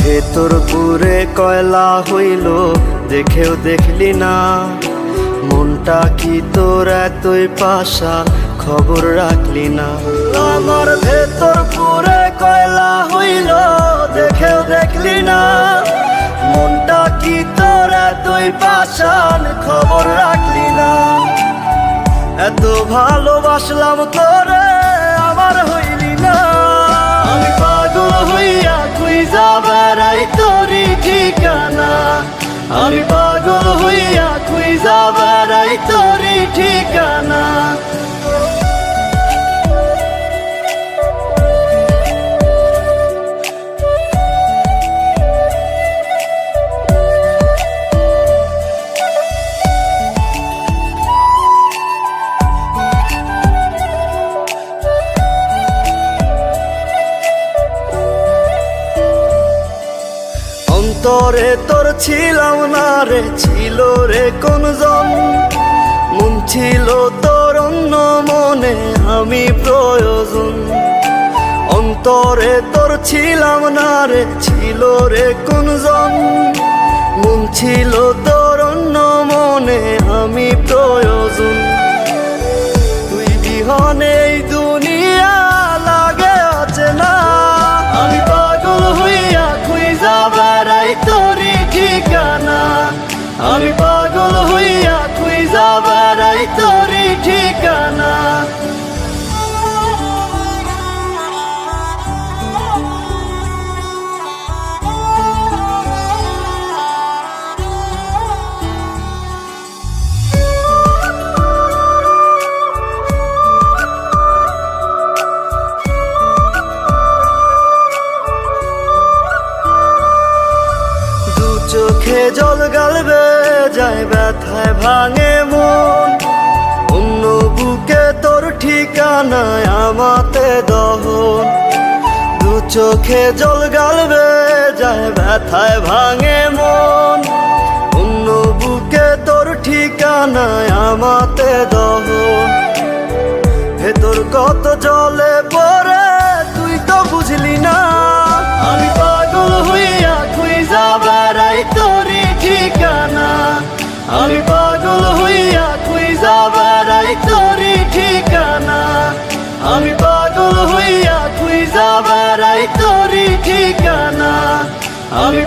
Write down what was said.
ভেতর পুরে কয়লা হইল দেখেও দেখলি না, মনটা কি তোর এতই পাষাণ খবর রাখলি না। আমার ভেতর পুরে কয়লা হইল দেখেও দেখলি না, মনটা কি তোর এতই পাষাণ খবর রাখলি না। এত ভালোবাসলাম তোরে আমার হইলি না, আমি পাগল হইয়া খুঁজা বেড়াই তোরই ঠিকানা, আমি পাগল হইয়া খুঁজা বেড়াই তোরই ঠিকানা। অন্তরে তোর ছিলাম না রে, ছিল রে কোনজন, মন ছিল তোর অন্য মনে আমি প্রয়োজন। অন্তরে তোর ছিলাম না রে, ছিল রে কোনজন, মন ছিল তোর অন্য মনে আমি প্রয়োজন। তুই বিহনে এই দুনিয়া লাগে অচেনা, আমি পাগল হইয়া খুঁজা বেড়াই তোরই ঠিকানা, আমি পাগল হইয়া খুঁজা বেড়াই তোরই ঠিকানা। চোখে জল গালবে যায় ব্যথায় ভাঙে মন, অন্য বুকে তোর ঠিকানায় আমাতে দহন। দু চোখে জল গালবে যায় ব্যথায় ভাঙে মন, অন্য বুকে তোর ঠিকানায় আমাতে দহন। ভেতর কত জলে পড়ে তুই তো বুঝলি না, আমি পাগল হইয়া খুঁজা বেড়াই তোরই ঠিকানা, আমি পাগল হইয়া খুঁজা বেড়াই তোরই ঠিকানা, আমি পাগল হইয়া খুঁজা বেড়াই তোরই ঠিকানা, আমি